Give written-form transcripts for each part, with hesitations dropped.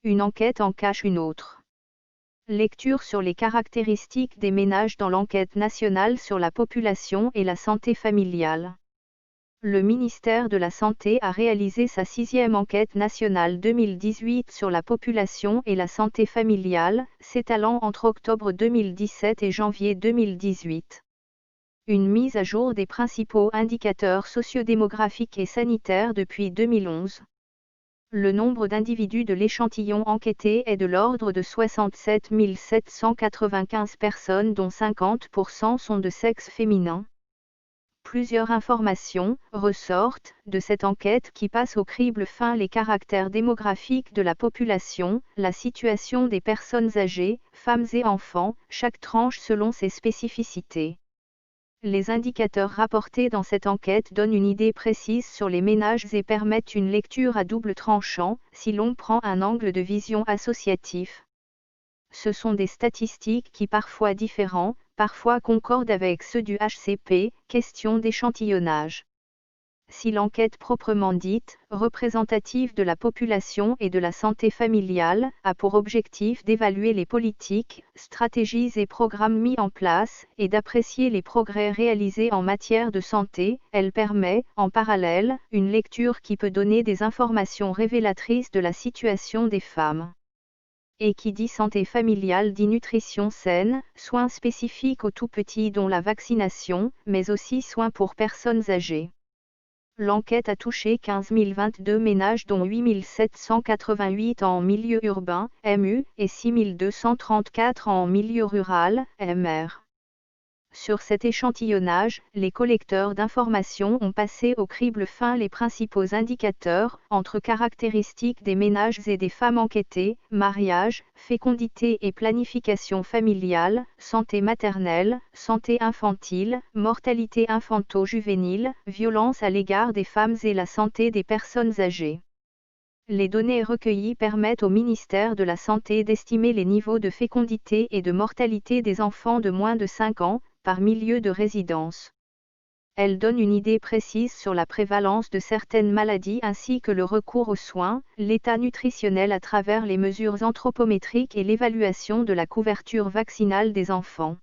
une enquête en cache une autre. Lecture sur les caractéristiques des ménages dans l'enquête nationale sur la population et la santé familiale. Le ministère de la Santé a réalisé sa 6e enquête nationale 2018 sur la population et la santé familiale, s'étalant entre octobre 2017 et janvier 2018. Une mise à jour des principaux indicateurs sociodémographiques et sanitaires depuis 2011. Le nombre d'individus de l'échantillon enquêté est de l'ordre de 67 795 personnes dont 50% sont de sexe féminin. Plusieurs informations ressortent de cette enquête qui passe au crible fin les caractères démographiques de la population, la situation des personnes âgées, femmes et enfants, chaque tranche selon ses spécificités. Les indicateurs rapportés dans cette enquête donnent une idée précise sur les ménages et permettent une lecture à double tranchant, si l'on prend un angle de vision associatif. Ce sont des statistiques qui parfois différents, parfois concordent avec ceux du HCP, question d'échantillonnage. Si l'enquête proprement dite, représentative de la population et de la santé familiale, a pour objectif d'évaluer les politiques, stratégies et programmes mis en place, et d'apprécier les progrès réalisés en matière de santé, elle permet, en parallèle, une lecture qui peut donner des informations révélatrices de la situation des femmes. Et qui dit santé familiale dit nutrition saine, soins spécifiques aux tout-petits dont la vaccination, mais aussi soins pour personnes âgées. L'enquête a touché 15 022 ménages dont 8 788 en milieu urbain, MU, et 6 234 en milieu rural, MR. Sur cet échantillonnage, les collecteurs d'informations ont passé au crible fin les principaux indicateurs, entre caractéristiques des ménages et des femmes enquêtées, mariage, fécondité et planification familiale, santé maternelle, santé infantile, mortalité infanto-juvénile, violence à l'égard des femmes et la santé des personnes âgées. Les données recueillies permettent au ministère de la Santé d'estimer les niveaux de fécondité et de mortalité des enfants de moins de 5 ans, par milieu de résidence. Elle donne une idée précise sur la prévalence de certaines maladies ainsi que le recours aux soins, l'état nutritionnel à travers les mesures anthropométriques et l'évaluation de la couverture vaccinale des enfants.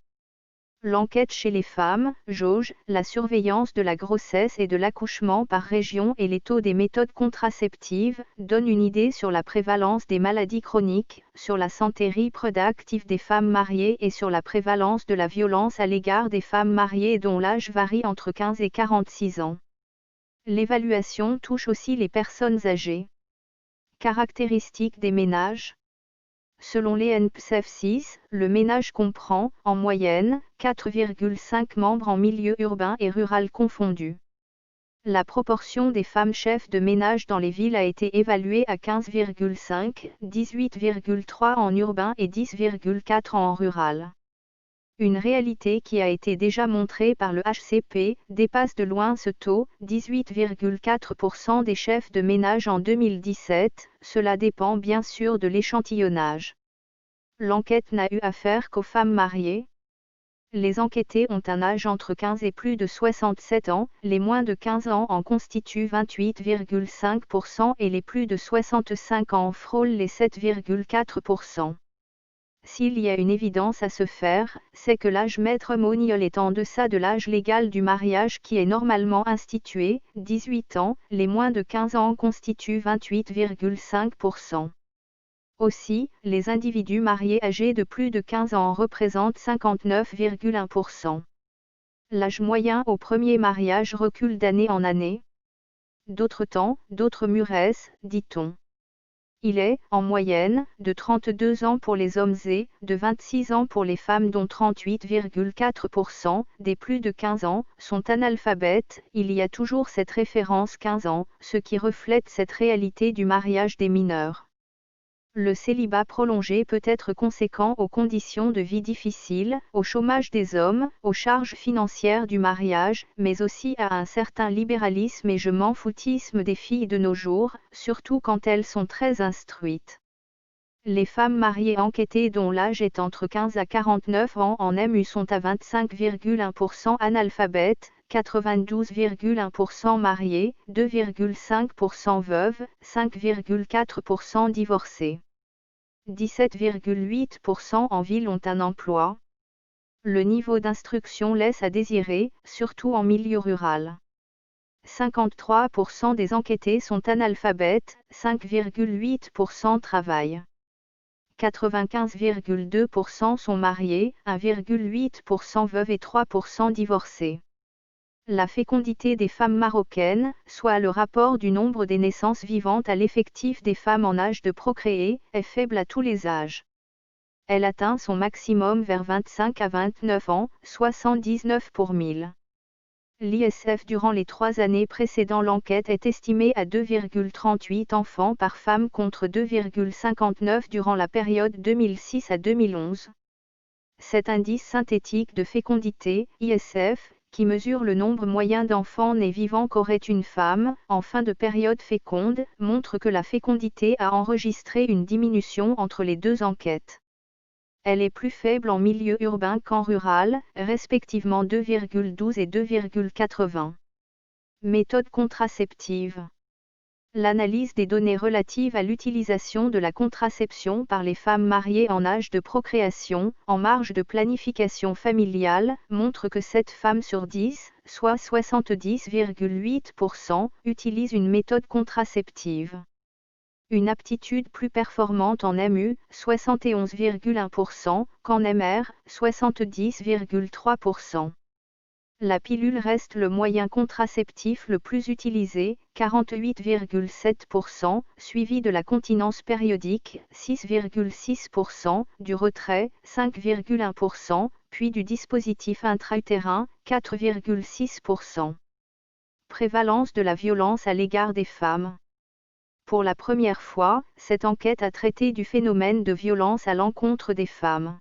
L'enquête chez les femmes, jauge, la surveillance de la grossesse et de l'accouchement par région et les taux des méthodes contraceptives, donne une idée sur la prévalence des maladies chroniques, sur la santé reproductive des femmes mariées et sur la prévalence de la violence à l'égard des femmes mariées dont l'âge varie entre 15 et 46 ans. L'évaluation touche aussi les personnes âgées. Caractéristiques des ménages. Selon l'ENPSEF 6, le ménage comprend, en moyenne, 4,5 membres en milieu urbain et rural confondus. La proportion des femmes chefs de ménage dans les villes a été évaluée à 15,5, 18,3 en urbain et 10,4 en rural. Une réalité qui a été déjà montrée par le HCP, dépasse de loin ce taux, 18,4% des chefs de ménage en 2017, cela dépend bien sûr de l'échantillonnage. L'enquête n'a eu affaire qu'aux femmes mariées. Les enquêtés ont un âge entre 15 et plus de 67 ans, les moins de 15 ans en constituent 28,5% et les plus de 65 ans frôlent les 7,4%. S'il y a une évidence à se faire, c'est que l'âge matrimonial est en deçà de l'âge légal du mariage qui est normalement institué, 18 ans, les moins de 15 ans constituent 28,5%. Aussi, les individus mariés âgés de plus de 15 ans représentent 59,1%. L'âge moyen au premier mariage recule d'année en année. D'autres temps, d'autres mûresses, dit-on. Il est, en moyenne, de 32 ans pour les hommes et de 26 ans pour les femmes dont 38,4% des plus de 15 ans sont analphabètes. Il y a toujours cette référence 15 ans, ce qui reflète cette réalité du mariage des mineurs. Le célibat prolongé peut être conséquent aux conditions de vie difficiles, au chômage des hommes, aux charges financières du mariage, mais aussi à un certain libéralisme et je m'en foutisme des filles de nos jours, surtout quand elles sont très instruites. Les femmes mariées enquêtées dont l'âge est entre 15 à 49 ans en MU sont à 25,1% analphabètes, 92,1% mariées, 2,5% veuves, 5,4% divorcées. 17,8% en ville ont un emploi. Le niveau d'instruction laisse à désirer, surtout en milieu rural. 53% des enquêtés sont analphabètes, 5,8% travaillent. 95,2% sont mariés, 1,8% veuves et 3% divorcés. La fécondité des femmes marocaines, soit le rapport du nombre des naissances vivantes à l'effectif des femmes en âge de procréer, est faible à tous les âges. Elle atteint son maximum vers 25 à 29 ans, 79 pour 1000. L'ISF durant les 3 années précédant l'enquête est estimé à 2,38 enfants par femme contre 2,59 durant la période 2006 à 2011. Cet indice synthétique de fécondité, ISF, qui mesure le nombre moyen d'enfants nés vivants qu'aurait une femme, en fin de période féconde, montre que la fécondité a enregistré une diminution entre les deux enquêtes. Elle est plus faible en milieu urbain qu'en rural, respectivement 2,12 et 2,80. Méthode contraceptive. L'analyse des données relatives à l'utilisation de la contraception par les femmes mariées en âge de procréation, en marge de planification familiale, montre que 7 femmes sur 10, soit 70,8%, utilisent une méthode contraceptive. Une aptitude plus performante en MU, 71,1%, qu'en MR, 70,3%. La pilule reste le moyen contraceptif le plus utilisé, 48,7%, suivi de la continence périodique, 6,6%, du retrait, 5,1%, puis du dispositif intra-utérin, 4,6%. Prévalence de la violence à l'égard des femmes. Pour la première fois, cette enquête a traité du phénomène de violence à l'encontre des femmes.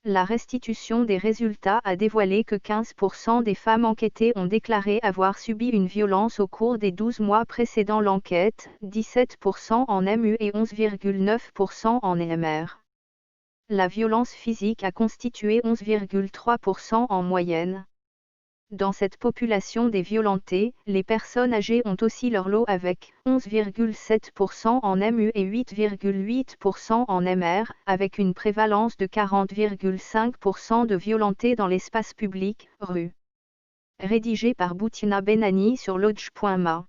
La restitution des résultats a dévoilé que 15% des femmes enquêtées ont déclaré avoir subi une violence au cours des 12 mois précédant l'enquête, 17% en MU et 11,9% en MR. La violence physique a constitué 11,3% en moyenne. Dans cette population des violentées, les personnes âgées ont aussi leur lot avec 11,7% en MU et 8,8% en MR, avec une prévalence de 40,5% de violentés dans l'espace public, rue. Rédigé par Boutina Benani sur lodge.ma.